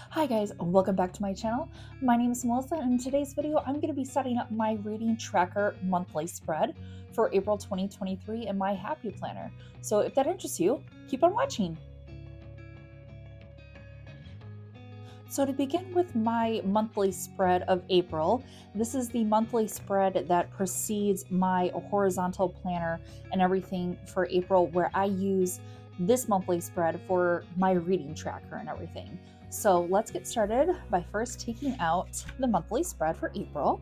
Hi guys, welcome back to my channel. My name is Melissa and in today's video I'm going to be setting up my reading tracker monthly spread for April 2023 in my Happy Planner. So if that interests you, keep on watching. So to begin with my monthly spread of April, this is the monthly spread that precedes my horizontal planner and everything for April, where I use this monthly spread for my reading tracker and everything. So let's get started by first taking out the monthly spread for April.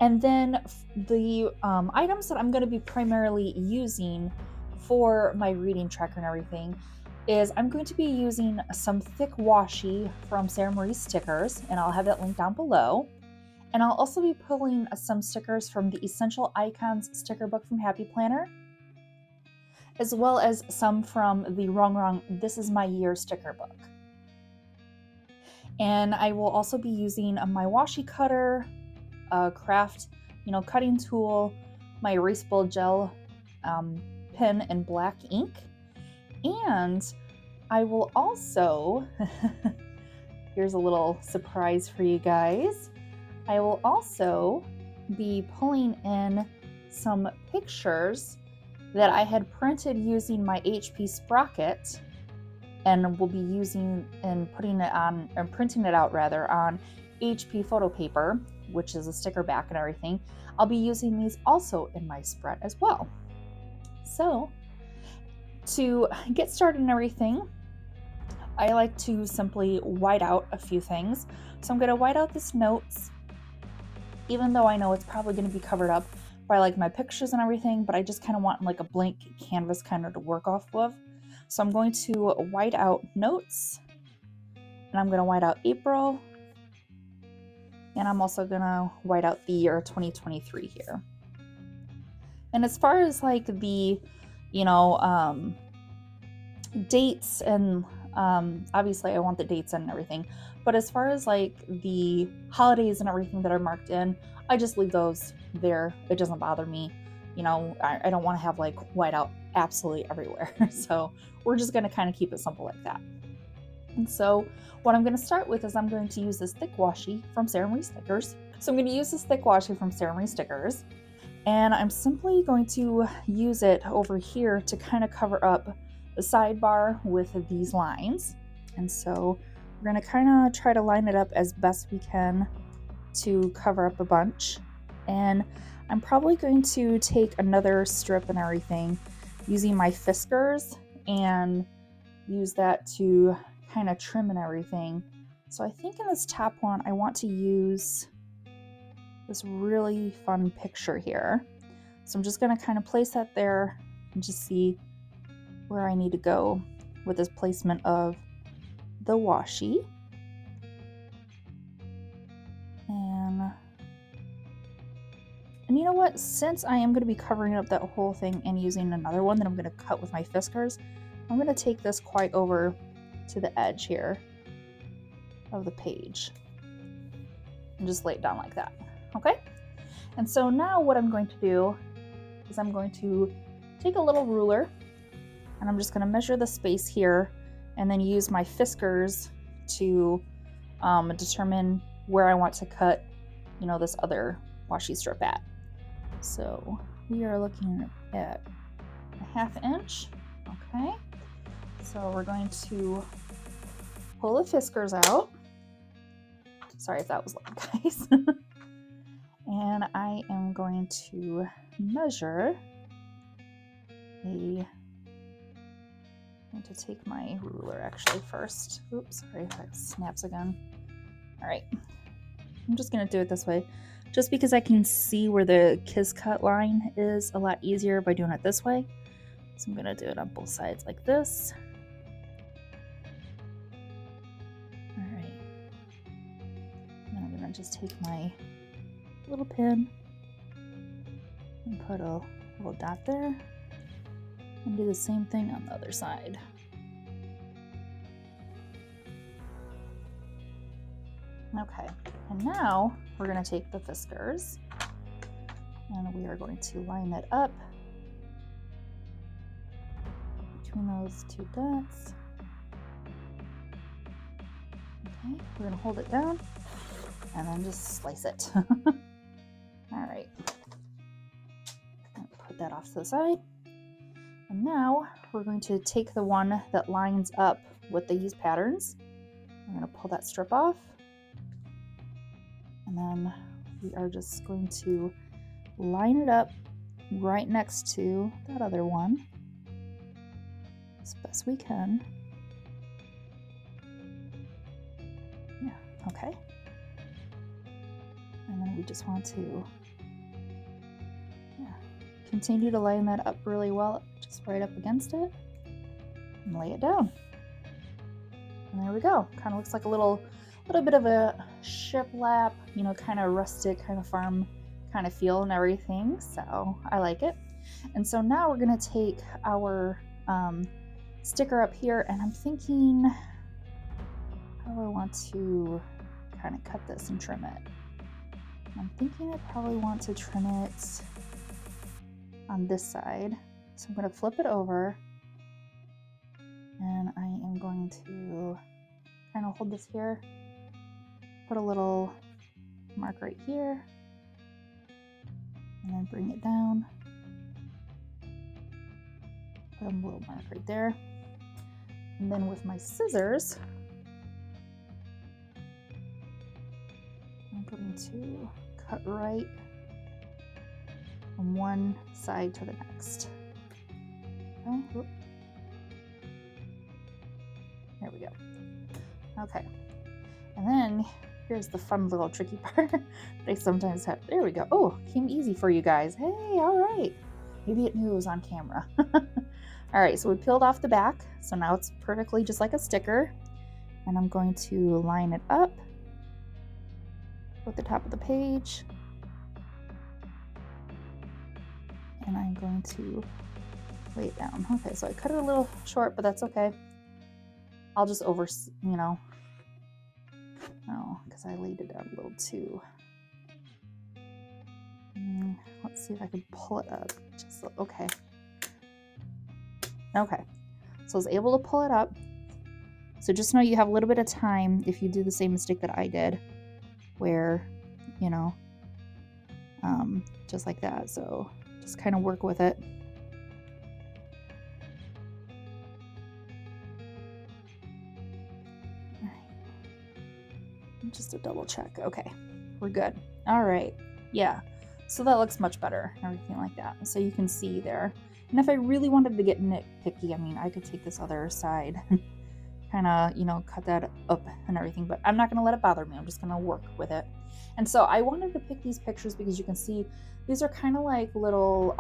And then the items that I'm going to be primarily using for my reading tracker and everything is I'm going to be using some thick washi from Sarah Marie's stickers, and I'll have that link down below. And I'll also be pulling some stickers from the Essential Icons sticker book from Happy Planner, as well as some from the Wrong This Is My Year sticker book. And I will also be using my washi cutter, craft, cutting tool, my erasable gel pen and black ink. And I will also, here's a little surprise for you guys. I will also be pulling in some pictures that I had printed using my HP Sprocket, and will be using and putting it on, or printing it out rather, on HP photo paper, which is a sticker back and everything. I'll be using these also in my spread as well. So to get started and everything, I like to simply white out a few things. So I'm going to white out this notes, even though I know it's probably going to be covered up by like my pictures and everything, but I just kind of want like a blank canvas kind of to work off of. So I'm going to white out notes, and I'm going to white out April, and I'm also going to white out the year 2023 here. And as far as like the, dates, and obviously I want the dates and everything, but as far as like the holidays and everything that are marked in, I just leave those there. It doesn't bother me. I don't want to have like white out absolutely everywhere. So we're just going to kind of keep it simple like that. And so what I'm going to start with is I'm going to use this thick washi from Sarah Marie Stickers. So I'm going to use this thick washi from Sarah Marie Stickers, and I'm simply going to use it over here to kind of cover up the sidebar with these lines. And so we're going to kind of try to line it up as best we can to cover up a bunch. And I'm probably going to take another strip and everything using my Fiskars and use that to kind of trim and everything. So I think in this top one, I want to use this really fun picture here. So I'm just going to kind of place that there and just see where I need to go with this placement of the washi. And you know what? Since I am going to be covering up that whole thing and using another one that I'm going to cut with my Fiskars, I'm going to take this quite over to the edge here of the page and just lay it down like that. Okay? And so now what I'm going to do is I'm going to take a little ruler, and I'm just going to measure the space here and then use my Fiskars to determine where I want to cut, this other washi strip at. So we are looking at a 1/2 inch. Okay. So we're going to pull the Fiskars out. Sorry if that was loud, guys. And I am going to measure I'm going to take my ruler actually first. Oops, sorry, that snaps again. All right. I'm just going to do it this way, just because I can see where the kiss cut line is a lot easier by doing it this way. So I'm going to do it on both sides like this. All right. And I'm going to just take my little pin and put a little dot there and do the same thing on the other side. Okay, and now we're going to take the Fiskars and we are going to line it up between those two dots Okay, we're gonna hold it down and then just slice it. All right, put that off to the side. And now we're going to take the one that lines up with these patterns. I'm gonna pull that strip off. And then we are just going to line it up right next to that other one as best we can. Yeah, okay. And then we just want to continue to line that up really well, just right up against it, and lay it down. And there we go. Kind of looks like a little bit of a shiplap, you know, kind of rustic, kind of farm kind of feel and everything. So I like it. And so now we're gonna take our sticker up here, and I'm thinking, how do I want to kind of cut this and trim it? I'm thinking I probably want to trim it on this side. So I'm going to flip it over, and I am going to kind of hold this here, put a little mark right here, and then bring it down, put a little mark right there. And then with my scissors, I'm going to cut right from one side to the next. Okay. Whoop. There we go. Okay. And then here's the fun little tricky part that I sometimes have. There we go. Oh, came easy for you guys. Hey, all right. Maybe it knew it was on camera. All right, so we peeled off the back. So now it's perfectly just like a sticker. And I'm going to line it up with the top of the page. And I'm going to lay it down. Okay, so I cut it a little short, but that's okay. I'll just oh, because I laid it down a little too. Let's see if I can pull it up. Okay. Okay, so I was able to pull it up. So just know you have a little bit of time if you do the same mistake that I did, where, you know, just like that. So just kind of work with it. All right. Just a double check. Okay, we're good. All right. Yeah. So that looks much better, everything like that. So you can see there. And if I really wanted to get nitpicky, I mean, I could take this other side, kind of, you know, cut that up and everything, but I'm not going to let it bother me. I'm just going to work with it. And so I wanted to pick these pictures because you can see these are kind of like little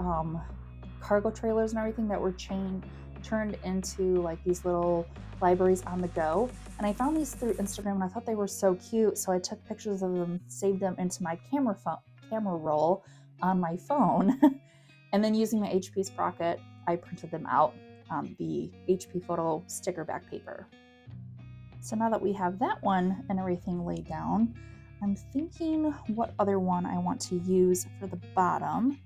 cargo trailers and everything that were turned into like these little libraries on the go. And I found these through Instagram and I thought they were so cute. So I took pictures of them, saved them into my camera roll on my phone. And then using my HP Sprocket, I printed them out on the HP photo sticker back paper. So now that we have that one and everything laid down, I'm thinking what other one I want to use for the bottom.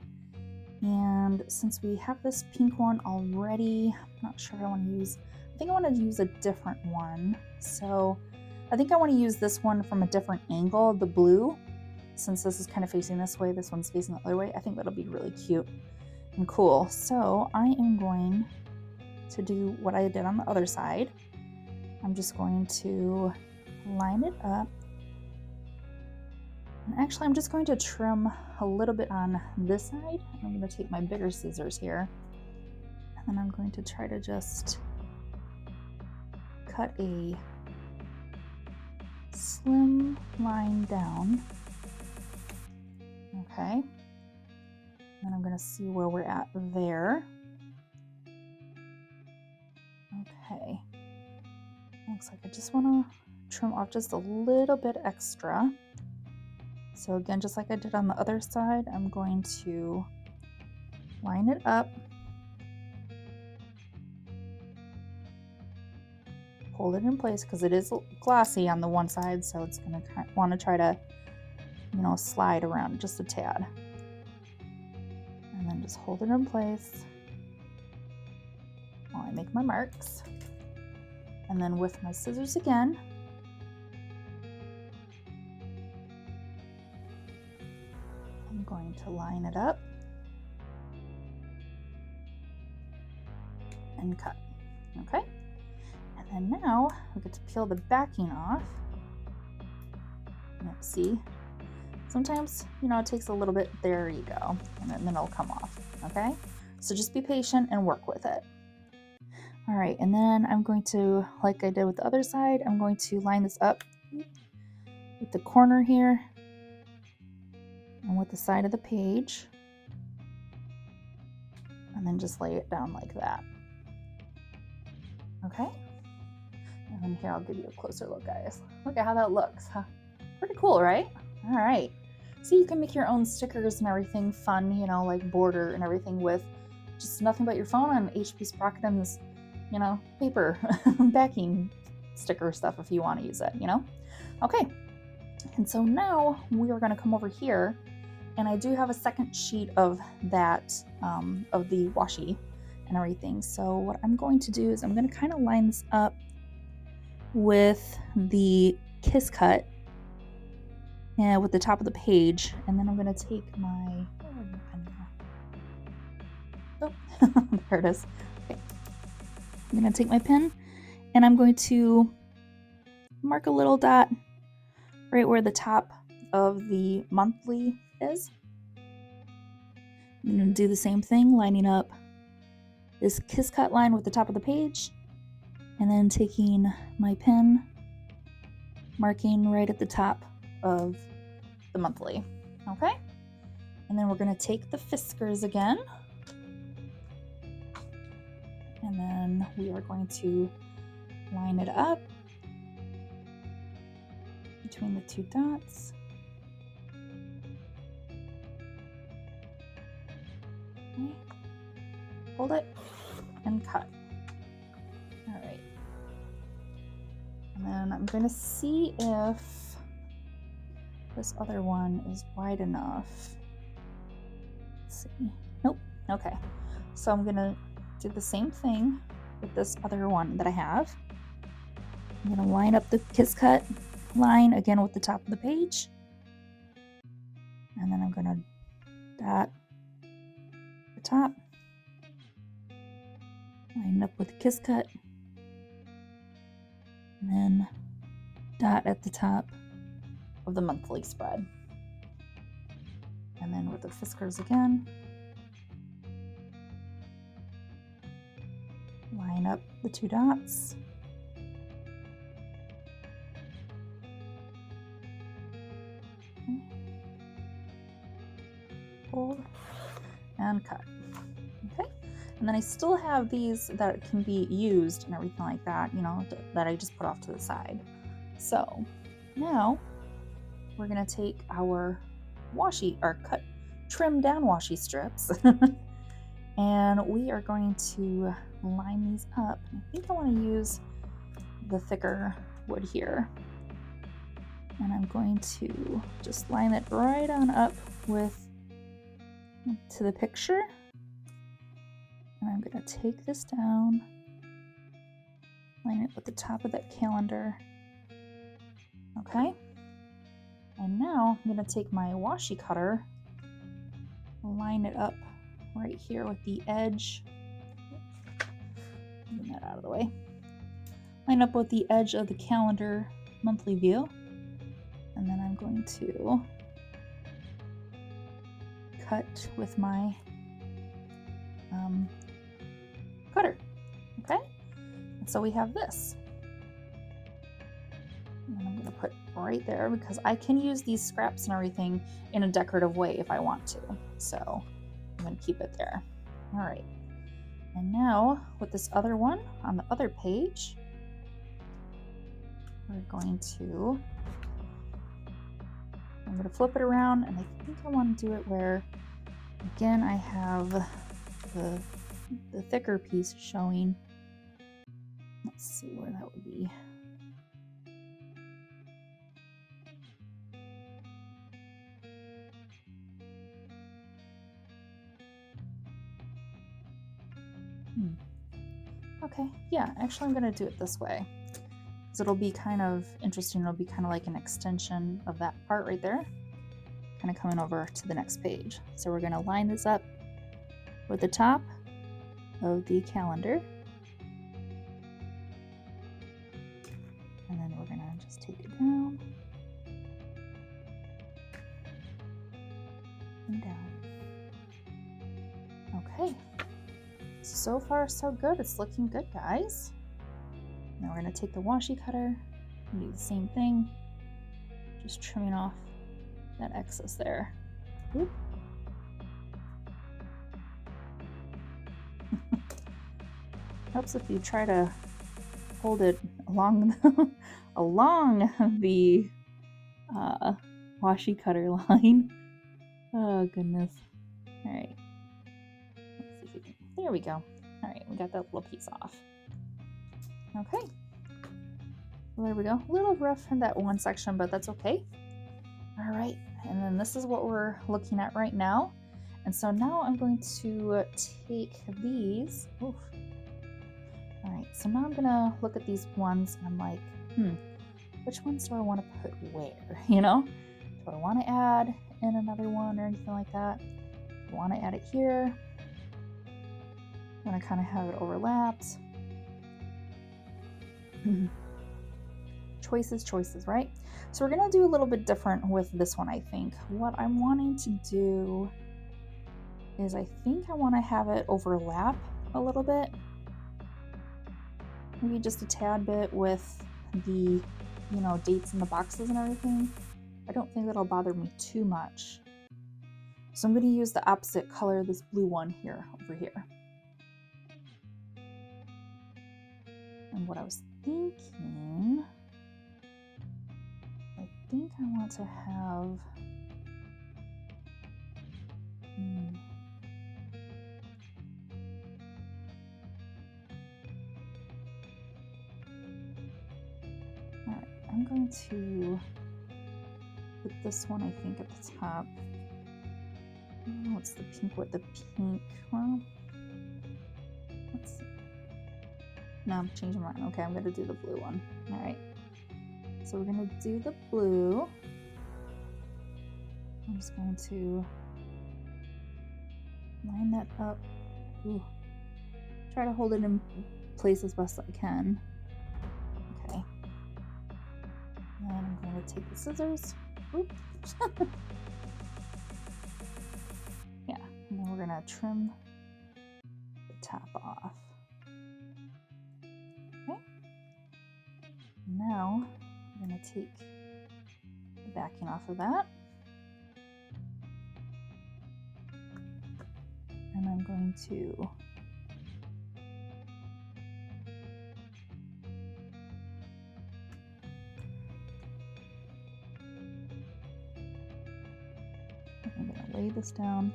And since we have this pink one already, I'm not sure I think I want to use a different one. So I think I want to use this one from a different angle, the blue. Since this is kind of facing this way, this one's facing the other way, I think that'll be really cute and cool. So I am going to do what I did on the other side. I'm just going to line it up. And actually, I'm just going to trim a little bit on this side. I'm going to take my bigger scissors here. And then I'm going to try to just cut a slim line down. Okay. And I'm going to see where we're at there. Okay. Looks like I just want to trim off just a little bit extra. So again, just like I did on the other side, I'm going to line it up, hold it in place because it is glossy on the one side, so it's going to want to try to, you know, slide around just a tad. And then just hold it in place while I make my marks. And then with my scissors again, going to line it up and cut. Okay, and then now we get to peel the backing off. Let's see. Sometimes, you know, it takes a little bit. There you go, and then it'll come off. Okay, so just be patient and work with it. All right, and then I'm going to, like I did with the other side, I'm going to line this up with the corner here and with the side of the page, and then just lay it down like that. Okay, and then here I'll give you a closer look, guys. Look at how that looks, huh? Pretty cool, right? All right, so you can make your own stickers and everything fun, you know, like border and everything with just nothing but your phone and HB Sprocket and this, you know, paper backing sticker stuff if you want to use it, you know? Okay, and so now we are going to come over here, and I do have a second sheet of that, of the washi and everything. So what I'm going to do is I'm going to kind of line this up with the Kiss Cut and with the top of the page, and then I'm going to take my, oh, there it is. Okay. I'm going to take my pen and I'm going to mark a little dot right where the top of the monthly is. I'm going to do the same thing, lining up this Kiss Cut line with the top of the page, and then taking my pen, marking right at the top of the monthly. Okay? And then we're going to take the Fiskars again, and then we are going to line it up between the two dots. Okay. Hold it and cut. All right. And then I'm going to see if this other one is wide enough. Let's see. Nope. Okay. So I'm going to do the same thing with this other one that I have. I'm going to line up the Kiss Cut line again with the top of the page. And then I'm going to dot the top. Line up with the Kiss Cut. And then dot at the top of the monthly spread. And then with the Fiskars again, line up the two dots. Okay. Hold and cut. Okay. And then I still have these that can be used and everything like that, you know, that I just put off to the side. So now we're going to take our washi, our trim down washi strips, and we are going to line these up. I think I want to use the thicker wood here. And I'm going to just line it right on up to the picture. And I'm going to take this down, line it with the top of that calendar. Okay. And now I'm going to take my washi cutter, line it up right here with the edge. Get that out of the way. Line up with the edge of the calendar monthly view. And then I'm going to cut with my cutter. Okay, and so we have this. And I'm going to put right there because I can use these scraps and everything in a decorative way if I want to. So I'm going to keep it there. All right. And now with this other one on the other page, I'm going to flip it around, and I think I want to do it where, again, I have the thicker piece showing. Let's see where that would be. Okay, yeah, actually I'm going to do it this way, because it'll be kind of interesting. It'll be kind of like an extension of that part right there, kind of coming over to the next page. So we're going to line this up with the top of the calendar. And then we're going to just take it down and down. Okay. So far, so good. It's looking good, guys. Now we're going to take the washi cutter and do the same thing. Just trimming off that excess there. Oop. Helps if you try to hold it along along the washi cutter line. Oh goodness. All right. Let's see if we can. There we go. All right, we got that little piece off. Okay. Well, there we go. A little rough in that one section, but that's okay. All right, and then this is what we're looking at right now. And so now I'm going to take these. Oof. All right, so now I'm gonna look at these ones and I'm like, which ones do I want to put where? You know, do I want to add in another one or anything like that? Do I want to add it here? I want to kind of have it overlapped. Choices, right? So we're gonna do a little bit different with this one, I think. What I'm wanting to do is I think I want to have it overlap a little bit. Maybe just a tad bit with the, dates in the boxes and everything. I don't think that'll bother me too much. So I'm going to use the opposite color, this blue one here, over here. And what I was thinking, I think I want to have, Alright, I'm going to put this one, I think, at the top. Oh, it's the pink with the pink. Well, let's see. No, I'm changing mine. Okay, I'm going to do the blue one. Alright. So we're going to do the blue. I'm just going to line that up. Ooh. Try to hold it in place as best I can. Okay. And then I'm going to take the scissors. Oops. Yeah, and then we're going to trim the top off. Okay. Now I'm going to take the backing off of that. And I'm going to lay this down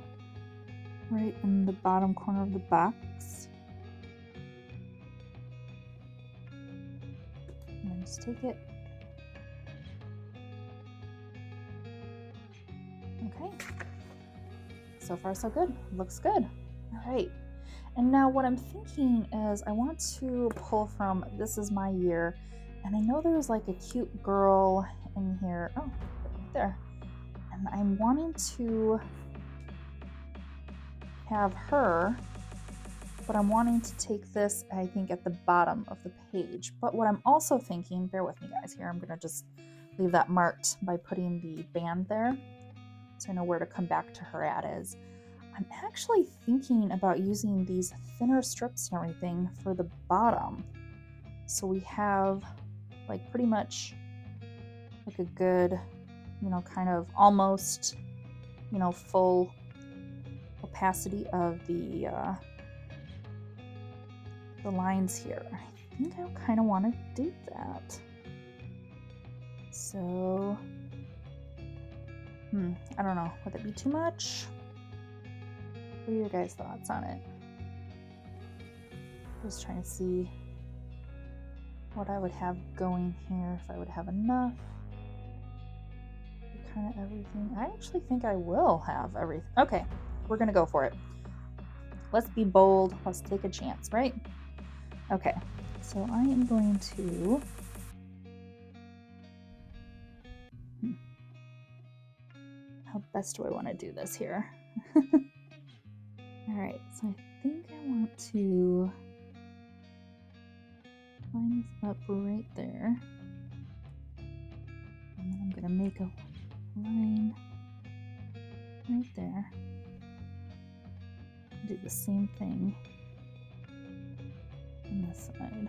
right in the bottom corner of the box. And then just take it. Okay. So far, so good. Looks good. All right. And now what I'm thinking is I want to pull from This Is My Year. And I know there's like a cute girl in here. Oh, right there. And I'm wanting to have her, but I'm wanting to take this, I think, at the bottom of the page. But what I'm also thinking, bear with me guys here, I'm gonna just leave that marked by putting the band there so I know where to come back to her at is. I'm actually thinking about using these thinner strips and everything for the bottom. So we have like pretty much like a good, kind of almost, full opacity of the lines here. I think I kind of want to do that. So, I don't know. Would that be too much? What are your guys' thoughts on it? Just trying to see what I would have going here, if I would have enough. Kind of everything. I actually think I will have everything. Okay, we're gonna go for it. Let's be bold. Let's take a chance, right? Okay, so I am going to how best do I want to do this here? All right, so I think I want to line this up right there. And then I'm going to make a line right there. Do the same thing on this side.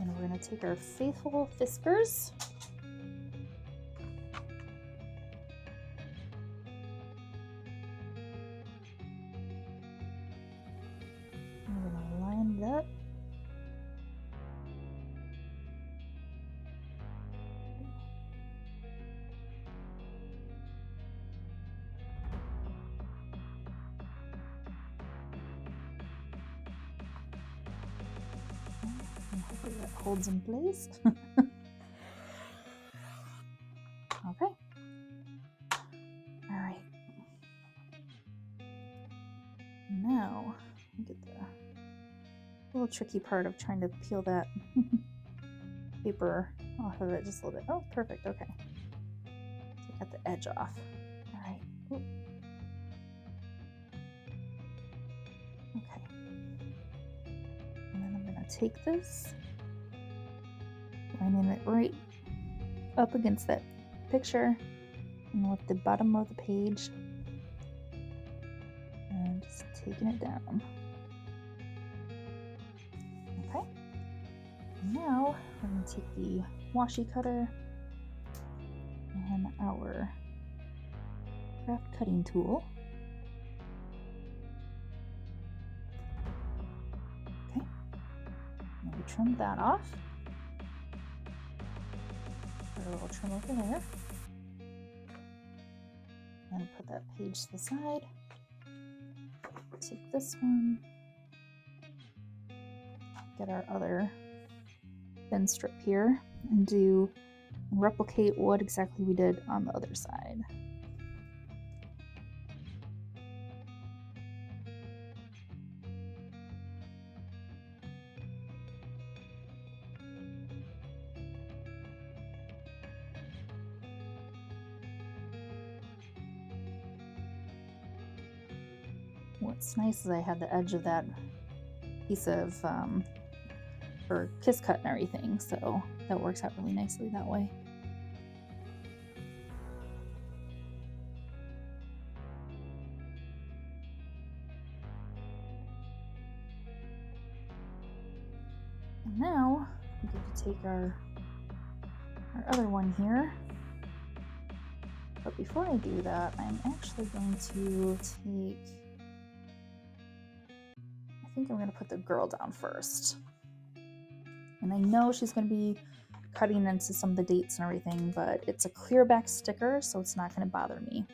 And we're going to take our faithful Fiskars. And we're going to line it up. Hopefully that holds in place. Okay. All right. Now, get the little tricky part of trying to peel that paper off of it just a little bit. Oh, perfect. Okay. So I got the edge off. All right. Ooh. Okay. And then I'm going to take this, lining it right up against that picture and with the bottom of the page and just taking it down. Okay. Now we're going to take the washi cutter and our craft cutting tool. Okay. And we trim that off. Put a little trim over there. And put that page to the side. Take this one. Get our other thin strip here and replicate what exactly we did on the other side. What's nice is I had the edge of that piece of for kiss cut and everything, so that works out really nicely that way. And now we get to take our other one here. But before I do that, I'm actually going to take, I think I'm going to put the girl down first. And I know she's going to be cutting into some of the dates and everything, but it's a clear back sticker, so it's not going to bother me.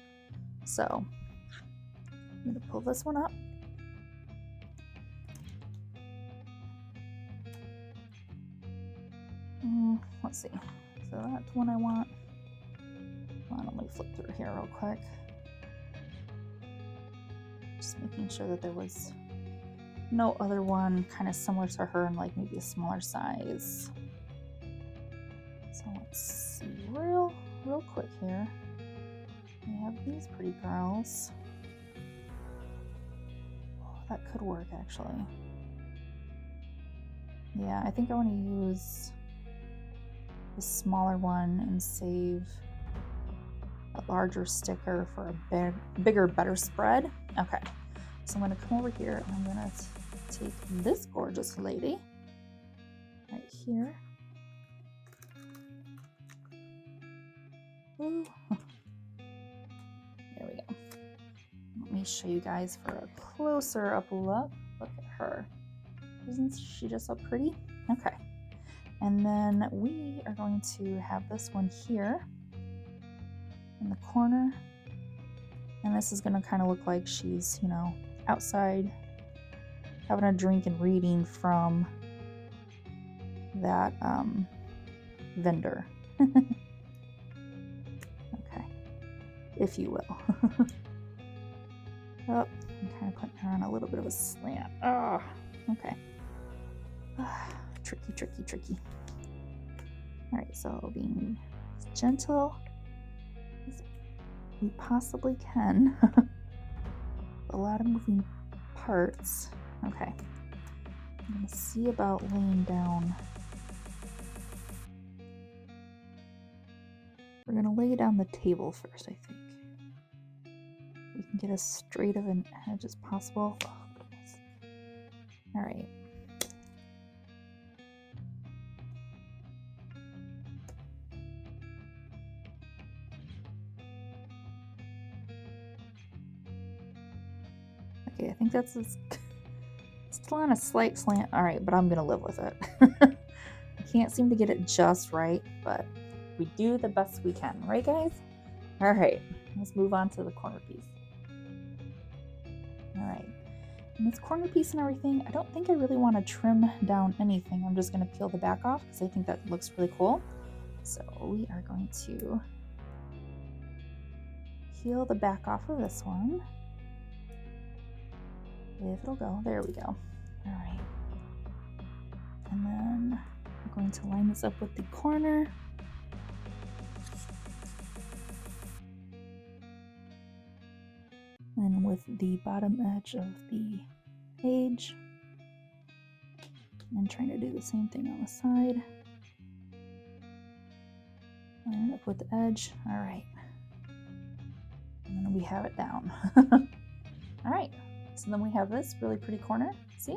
So I'm going to pull this one up. Let's see. So that's the one I want. Hold on, let me flip through here real quick. Just making sure that there was no other one kind of similar to her in like maybe a smaller size. So let's see real quick here. We have these pretty girls. Oh, that could work actually. Yeah, I think I want to use the smaller one and save a larger sticker for a bigger, better spread. Okay, so I'm going to come over here and I'm going to take this gorgeous lady right here. Ooh. There we go. Let me show you guys for a closer up look. Look at her. Isn't she just so pretty? Okay. And then we are going to have this one here in the corner. And this is going to kind of look like she's, you know, outside having a drink and reading from that vendor. Okay, if you will. Oh, I'm kind of putting her on a little bit of a slant. Oh, okay. Tricky. All right, so being as gentle as we possibly can. A lot of moving parts. Okay, I'm gonna see about laying down. We're gonna lay down the table first, I think. We can get as straight of an edge as possible. Oh, goodness. All right. Okay, I think that's still on a slight slant. All right, but I'm gonna live with it. I can't seem to get it just right, but we do the best we can, right, guys? All right, let's move on to the corner piece. All right, and this corner piece and everything, I don't think I really want to trim down anything. I'm just gonna peel the back off because I think that looks really cool. So we are going to peel the back off of this one. If it'll go, there we go. All right. And then we're going to line this up with the corner. And with the bottom edge of the page. And trying to do the same thing on the side. Line it up with the edge. All right. And then we have it down. All right. So then we have this really pretty corner. See?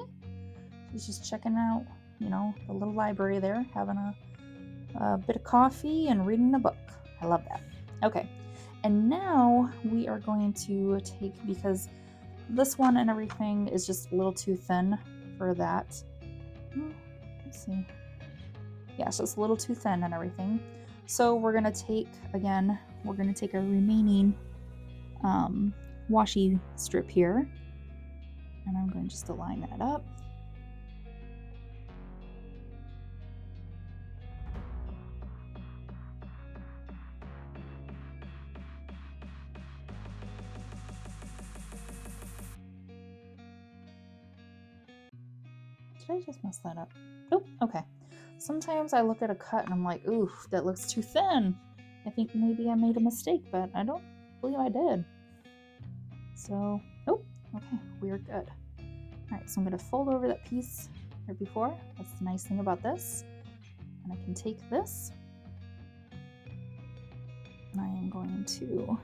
She's just checking out, you know, the little library there, having a bit of coffee and reading a book. I love that. Okay. And now we are going to take, because this one and everything is just a little too thin for that. Oh, let's see. Yeah, it's just a little too thin and everything. So we're going to take, again, we're going to take our remaining washi strip here. And I'm going just to line that up. Did I just mess that up? Oh, okay. Sometimes I look at a cut and I'm like, ooh, that looks too thin. I think maybe I made a mistake, but I don't believe I did. So, oh, okay, we're good. All right, so I'm going to fold over that piece here before. That's the nice thing about this. And I can take this, and I am going to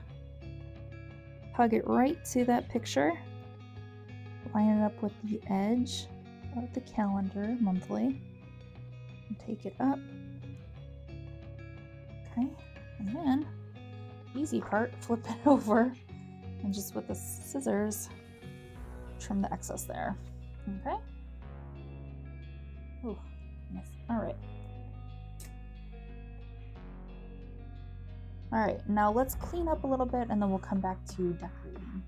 hug it right to that picture, line it up with the edge of the calendar monthly, and take it up. Okay, and then easy part, flip it over, and just with the scissors trim the excess there. Okay. Oh, nice. All right. All right, now let's clean up a little bit and then we'll come back to decorating.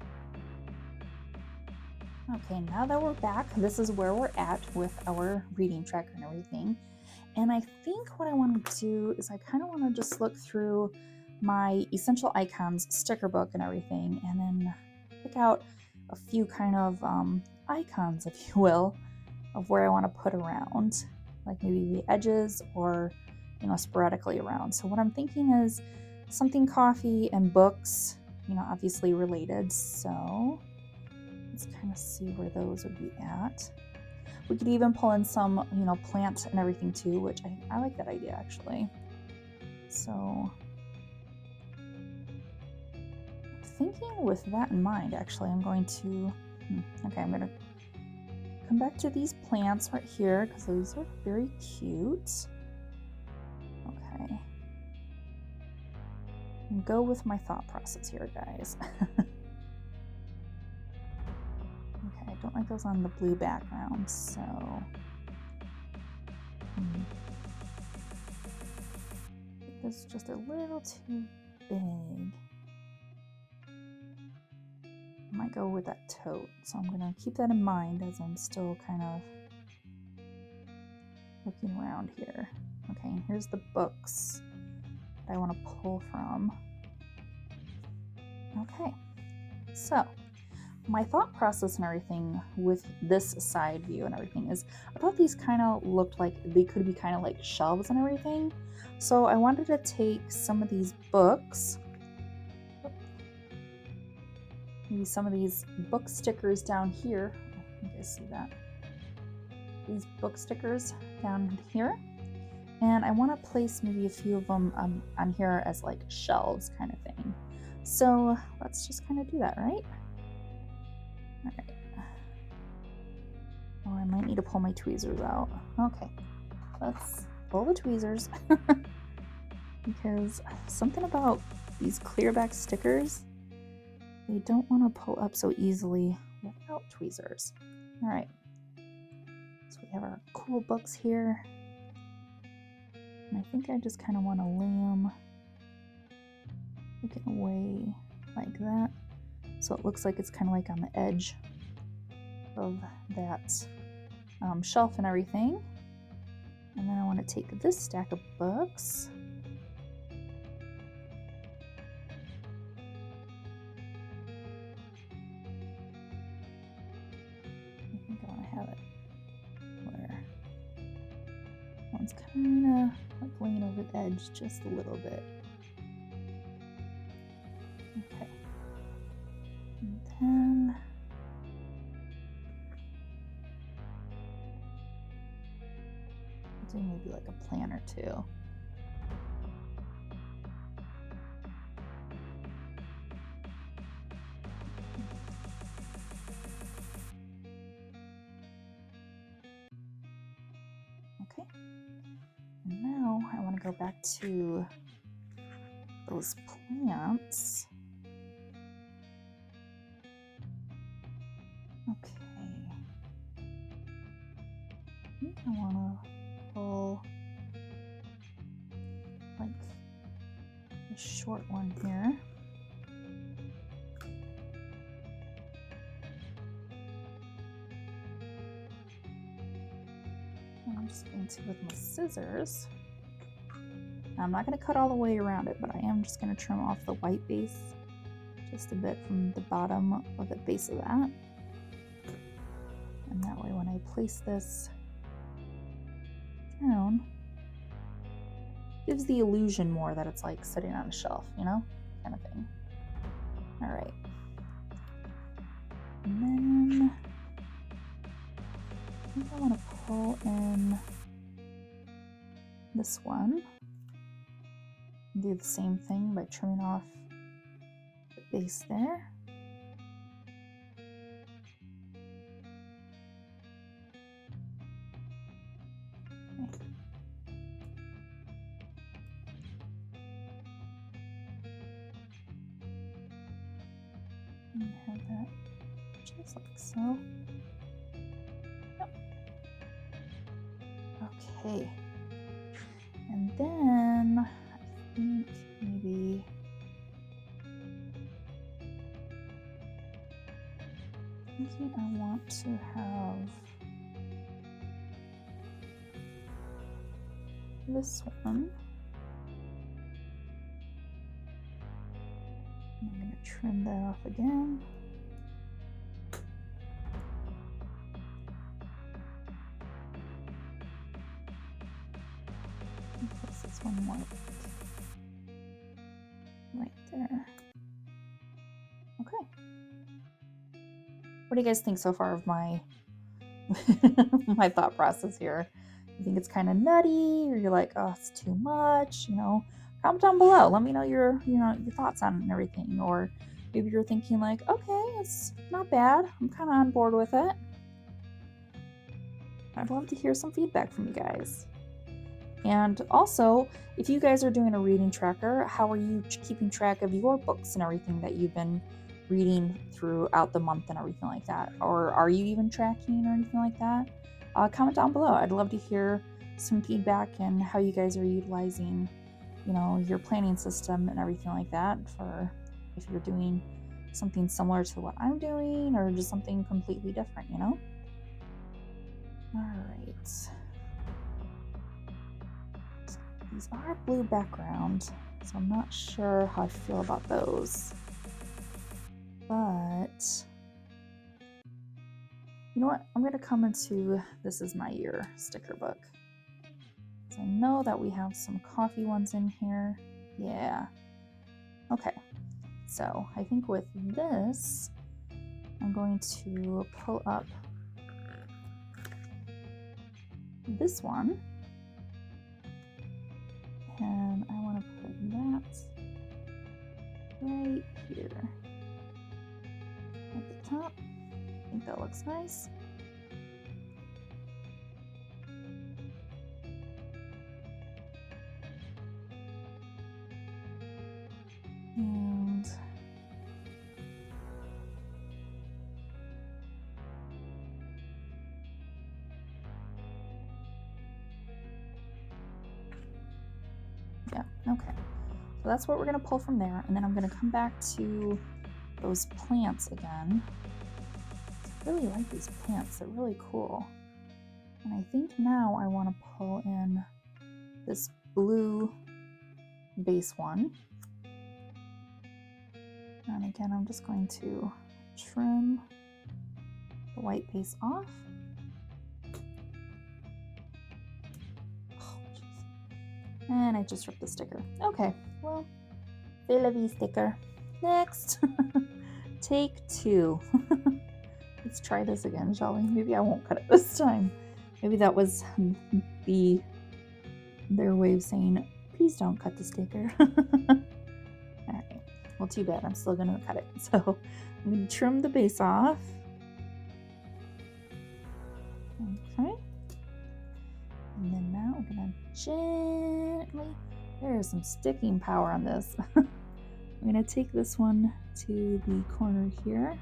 Okay, now that we're back, this is where we're at with our reading tracker and everything. And I think what I want to do is I kind of want to just look through my Essential Icons sticker book and everything, and then pick out a few kind of icons, if you will, of where I want to put around, like maybe the edges or, you know, sporadically around. So what I'm thinking is something coffee and books, you know, obviously related. So let's kind of see where those would be at. We could even pull in some, you know, plant and everything too, which I like that idea actually. So thinking with that in mind, actually, I'm going to, okay, I'm going to come back to these plants right here because those are very cute. Okay. And go with my thought process here, guys. Okay, I don't like those on the blue background, so this is just a little too big. I might go with that tote, so I'm gonna keep that in mind as I'm still kind of looking around here. Okay, and here's the books that I want to pull from. Okay, so my thought process and everything with this side view and everything is I thought these kind of looked like they could be kind of like shelves and everything. So I wanted to take some of these books, maybe some of these book stickers down here. You guys see that? These book stickers down here. And I want to place maybe a few of them on here as like shelves kind of thing. So let's just kind of do that, right? All right. Oh, I might need to pull my tweezers out. Okay, let's pull the tweezers because something about these clearback stickers, they don't want to pull up so easily without tweezers. All right, so we have our cool books here. And I think I just kind of want to lay them looking away like that. So it looks like it's kind of like on the edge of that shelf and everything. And then I want to take this stack of books. I think I want to have it where one's kind of like laying over the edge just a little bit. Okay. And then I'll do maybe like a planner too. Okay. And now I want to go back to those plants. Okay. I think I want to pull like a short one here. And I'm just going to, with my scissors, I'm not going to cut all the way around it, but I am just going to trim off the white base just a bit from the bottom of the base of that. And that way when I place this down, gives the illusion more that it's like sitting on a shelf, you know, kind of thing. All right. And then I think I want to pull in this one. Do the same thing by trimming off the base there. Okay. And have that just like so. Yep. Okay. And then I think maybe I want to have this one. I'm going to trim that off again. And place this one more right there. Okay. What do you guys think so far of my my thought process here? You think it's kind of nutty, or you're like, oh, it's too much? You know, comment down below. Let me know your thoughts on it and everything. Or maybe you're thinking like, okay, it's not bad. I'm kind of on board with it. I'd love to hear some feedback from you guys. And also, if you guys are doing a reading tracker, how are you keeping track of your books and everything that you've been reading throughout the month and everything like that? Or are you even tracking or anything like that? Comment down below. I'd love to hear some feedback and how you guys are utilizing, you know, your planning system and everything like that, for if you're doing something similar to what I'm doing or just something completely different, you know? All right. So these are blue background, so I'm not sure how I feel about those. But You know what? I'm going to come into This Is My Year sticker book. So I know that we have some coffee ones in here. Yeah. Okay. So I think with this, I'm going to pull up this one. And I want to put that right here at the top. I think that looks nice. And yeah, okay. So that's what we're going to pull from there. And then I'm going to come back to those plants again. I really like these plants. They're really cool. And I think now I want to pull in this blue base one. And again, I'm just going to trim the white base off. Oh, and I just ripped the sticker. Okay, well, c'est la vie sticker. Next, take 2. Let's try this again, shall we? Maybe I won't cut it this time. Maybe that was their way of saying, please don't cut the sticker. Alright, well, too bad. I'm still going to cut it. So I'm going to trim the base off. Okay. And then now I'm going to gently, there is some sticking power on this. I'm going to take this one to the corner here.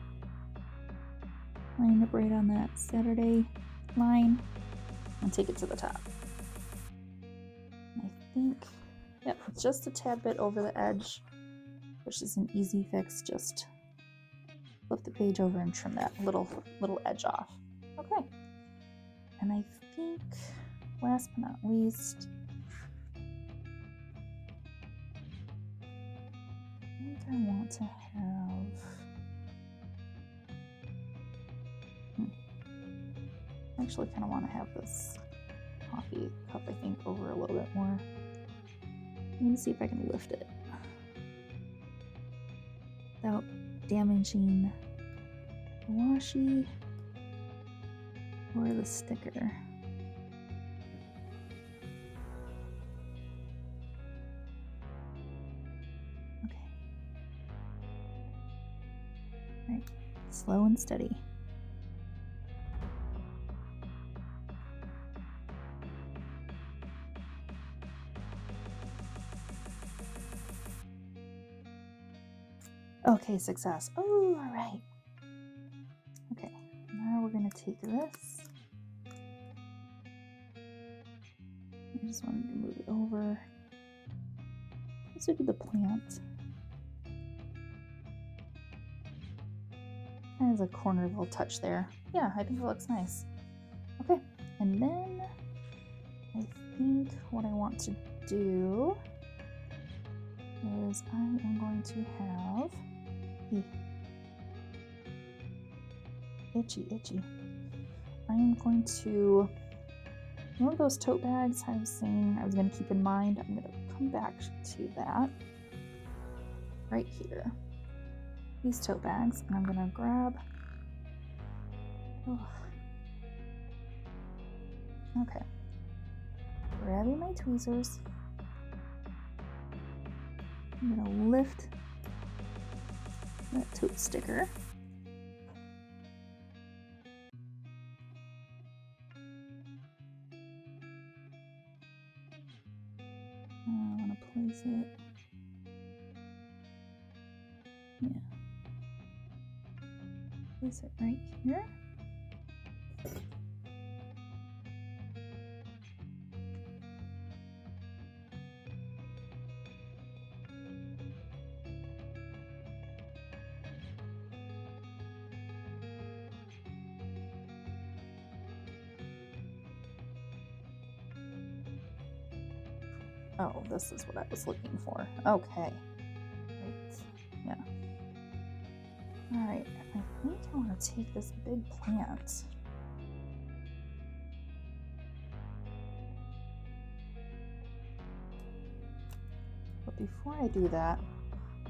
Line up right on that Saturday line and take it to the top. I think, yep, just a tad bit over the edge, which is an easy fix. Just flip the page over and trim that little edge off. Okay. And I think, last but not least, I think I want to have, I actually kind of want to have this coffee cup, I think, over a little bit more. Let me see if I can lift it without damaging the washi or the sticker. Okay. All right, slow and steady. Okay, success. Oh, all right. Okay, now we're going to take this. I just wanted to move it over. Let's do the plant. There's a corner little touch there. Yeah, I think it looks nice. Okay, and then I think what I want to do is I am going to have itchy. I am going to, one of those tote bags I was saying I was going to keep in mind, I'm going to come back to that right here. These tote bags, and I'm going to grab, okay, grabbing my tweezers. I'm going to lift that tote sticker. I want to place it, yeah, place it right here. Oh, this is what I was looking for. Okay. Right. Yeah. Alright, I think I want to take this big plant. before I do that,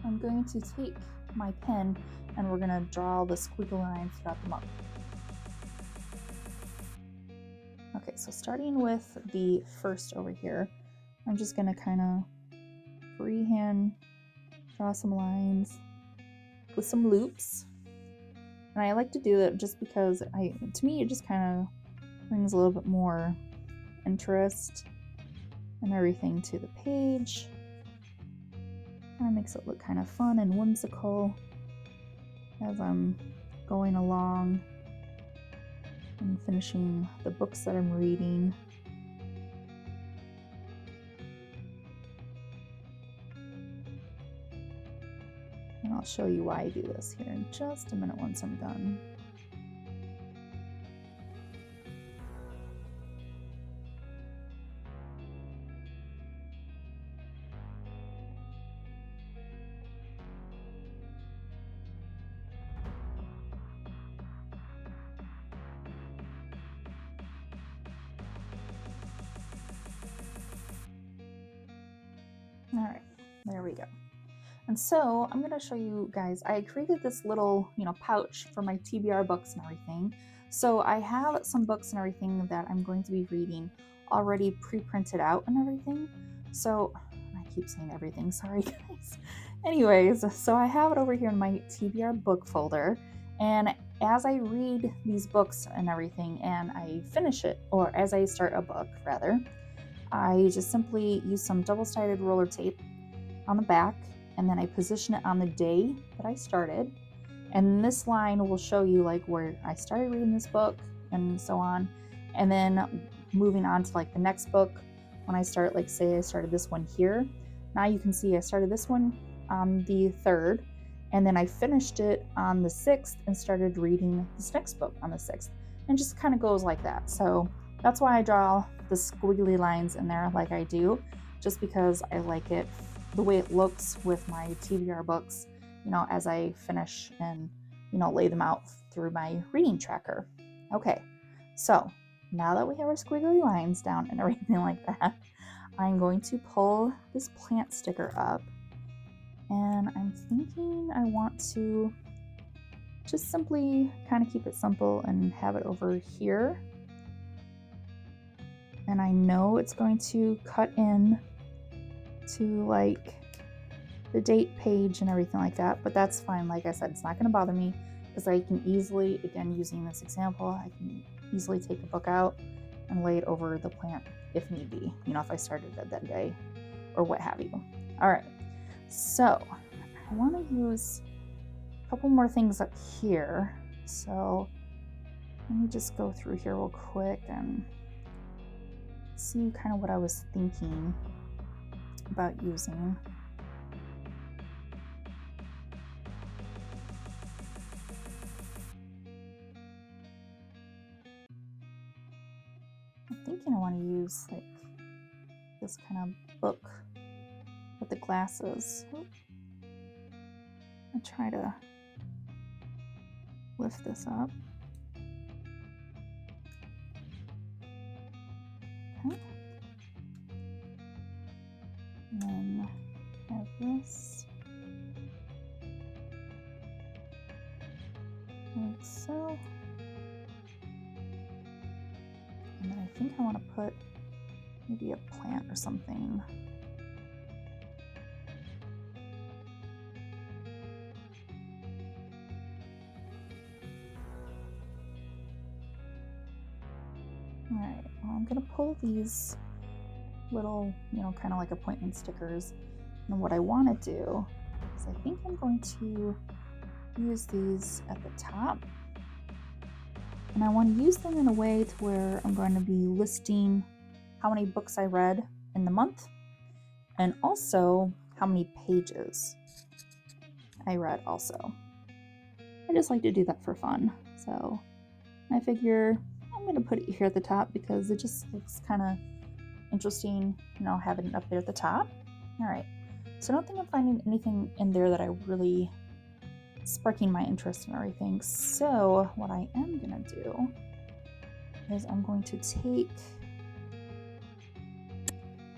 I'm going to take my pen and we're gonna draw the squiggly lines throughout the month. Okay, so starting with the first over here, I'm just gonna kind of freehand draw some lines with some loops. And I like to do that just because to me it just kind of brings a little bit more interest and everything to the page. Kind of makes it look kind of fun and whimsical as I'm going along and finishing the books that I'm reading. And I'll show you why I do this here in just a minute once I'm done. All right, there we go. And so I'm going to show you guys, I created this little, pouch for my TBR books and everything. So I have some books and everything that I'm going to be reading already pre-printed out and everything. So I keep saying everything, sorry guys. Anyways, so I have it over here in my TBR book folder. And as I read these books and everything and I finish it, or as I start a book rather, I just simply use some double-sided roller tape on the back, and then I position it on the day that I started. And this line will show you like where I started reading this book and so on. And then moving on to like the next book, when I start, like say I started this one here. Now you can see I started this one on the 3rd, and then I finished it on the 6th and started reading this next book on the 6th. And just kind of goes like that. So that's why I draw the squiggly lines in there like I do, just because I like it the way it looks with my TBR books, as I finish and, lay them out through my reading tracker. Okay, so now that we have our squiggly lines down and everything like that, I'm going to pull this plant sticker up, and I'm thinking I want to just simply kind of keep it simple and have it over here. And I know it's going to cut in to like the date page and everything like that, but that's fine. Like I said, it's not going to bother me because I can easily, again, using this example, I can easily take a book out and lay it over the plant if need be, if I started it that day or what have you. All right, so I want to use a couple more things up here. So let me just go through here real quick and see kind of what I was thinking about using. I'm thinking I want to use like this kind of book with the glasses. I'll try to lift this up. Okay. And then have this like so. And then I think I want to put maybe a plant or something. All right, well, I'm going to pull these little, kind of like appointment stickers. And what I want to do is I think I'm going to use these at the top. And I want to use them in a way to where I'm going to be listing how many books I read in the month and also how many pages I read also. I just like to do that for fun. So I figure I'm going to put it here at the top because it just looks kind of interesting, having it up there at the top. All right, so I don't think I'm finding anything in there that I really sparking my interest in everything. So what I am gonna do is I'm going to take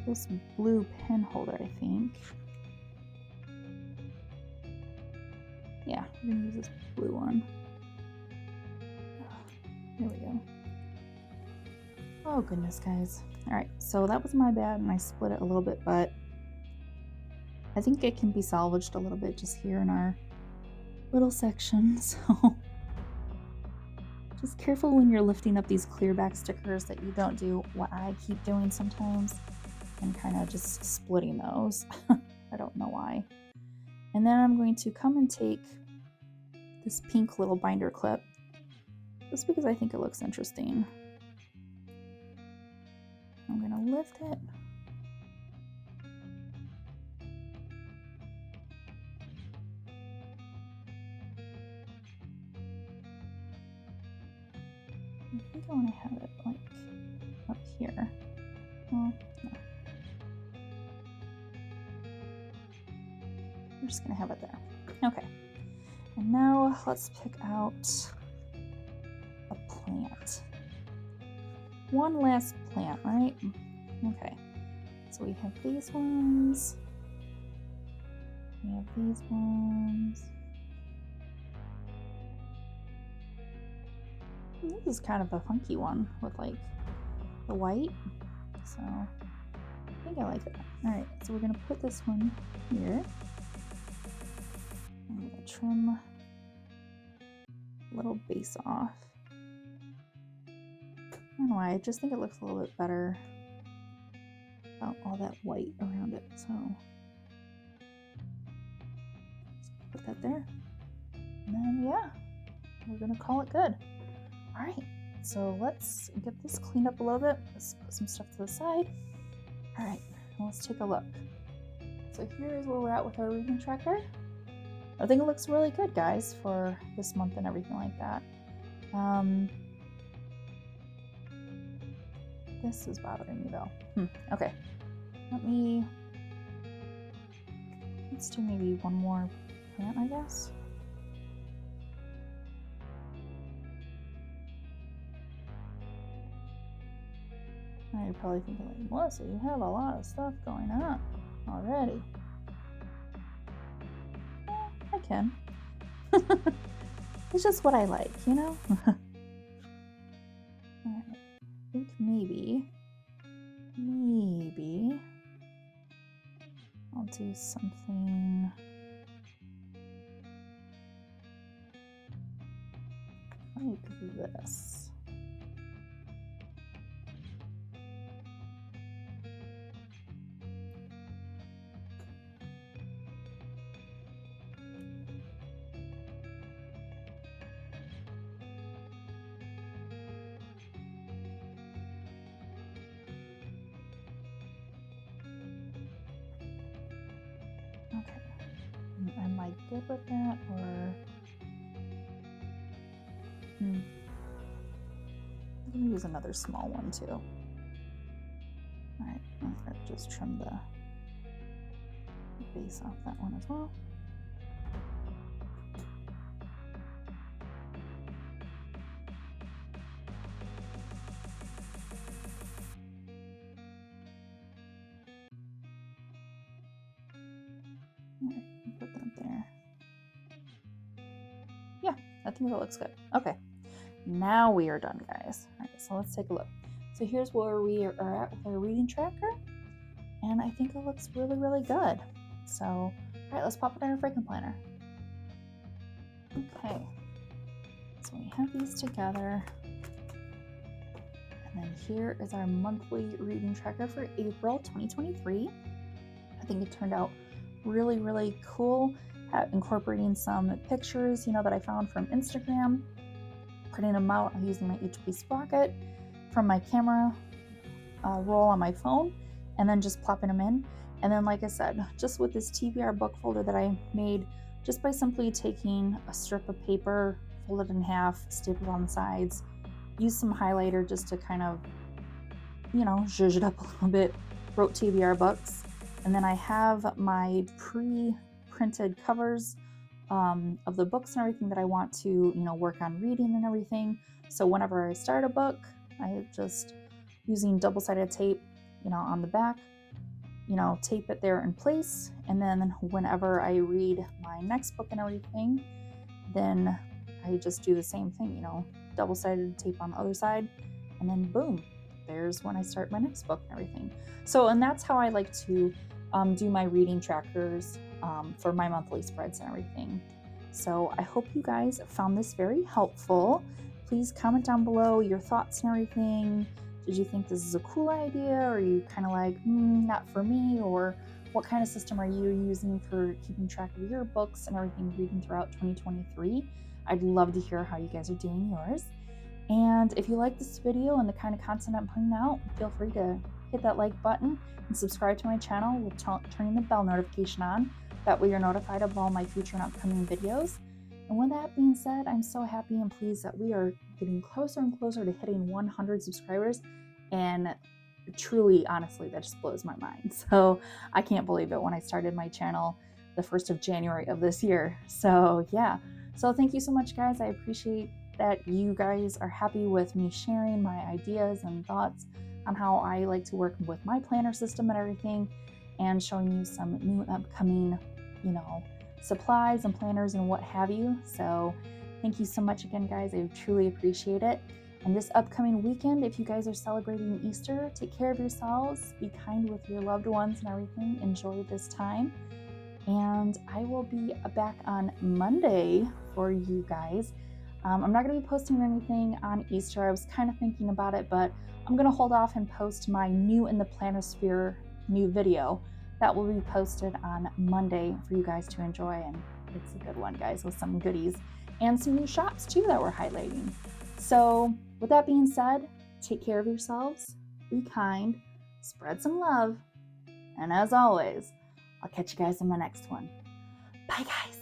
this blue pen holder, I think, Yeah, we're gonna use this blue one. There we go. Oh goodness, guys. All right, so that was my bad and I split it a little bit, but I think it can be salvaged a little bit just here in our little section. So just careful when you're lifting up these clear back stickers that you don't do what I keep doing sometimes and kind of just splitting those. I don't know why. And then I'm going to come and take this pink little binder clip just because I think it looks interesting. I'm going to lift it. I think I want to have it like up here. Well, no. I'm just going to have it there. Okay. And now let's pick out a plant. One last plant, right? Okay. So we have these ones. We have these ones. This is kind of a funky one with like the white. So I think I like it. All right, so we're gonna put this one here. I'm gonna trim a little base off. I don't know why, I just think it looks a little bit better without all that white around it. So just put that there. And then yeah, we're gonna call it good. All right, so let's get this cleaned up a little bit. Let's put some stuff to the side. All right, let's take a look. So here's where we're at with our reading tracker. I think it looks really good, guys, for this month and everything like that. This is bothering me though. Okay, let's do maybe one more plant, I guess. Now you're probably thinking like, Melissa, you have a lot of stuff going on already. Yeah, I can. It's just what I like, you know? Alright, I think maybe I'll do something like this. Am I good with that, or I'm gonna use another small one too. All right, I'm gonna just trim the base off that one as well. All right, put that there. Yeah, I think that looks good. Okay, now we are done, guys. All right, so let's take a look. So here's where we are at with our reading tracker, and I think it looks really, really good. So, all right, let's pop it in our Frankenplanner. Okay, so we have these together, and then here is our monthly reading tracker for April 2023. I think it turned out really, really cool at incorporating some pictures, you know, that I found from Instagram, printing them out using my HP Sprocket from my camera roll on my phone, and then just plopping them in. And then, like I said, just with this TBR book folder that I made just by simply taking a strip of paper, fold it in half, staple on the sides, use some highlighter just to kind of, you know, zhuzh it up a little bit, wrote TBR books. And then I have my pre-printed covers of the books and everything that I want to, you know, work on reading and everything. So whenever I start a book, I just using double-sided tape, you know, on the back, tape it there in place. And then whenever I read my next book and everything, then I just do the same thing, double-sided tape on the other side, and then boom, there's when I start my next book and everything. So, and that's how I like to do my reading trackers for my monthly spreads and everything. So I hope you guys found this very helpful. Please comment down below your thoughts and everything. Did you think this is a cool idea? Or are you kind of like, not for me? Or what kind of system are you using for keeping track of your books and everything reading throughout 2023? I'd love to hear how you guys are doing yours. And if you like this video and the kind of content I'm putting out, feel free to hit that like button and subscribe to my channel with turning the bell notification on. That way you're notified of all my future and upcoming videos. And with that being said, I'm so happy and pleased that we are getting closer and closer to hitting 100 subscribers. And truly, honestly, that just blows my mind. So I can't believe it when I started my channel the 1st of January of this year. So yeah, so thank you so much, guys. I appreciate that you guys are happy with me sharing my ideas and thoughts on how I like to work with my planner system and everything, and showing you some new upcoming, supplies and planners and what have you. So thank you so much again, guys. I truly appreciate it. And this upcoming weekend, if you guys are celebrating Easter, take care of yourselves, be kind with your loved ones and everything. Enjoy this time. And I will be back on Monday for you guys. I'm not going to be posting anything on Easter. I was kind of thinking about it, but I'm going to hold off and post my new in the Planosphere new video. That will be posted on Monday for you guys to enjoy, and it's a good one, guys, with some goodies and some new shops too that we're highlighting. So with that being said, take care of yourselves, be kind, spread some love, and as always, I'll catch you guys in my next one. Bye, guys.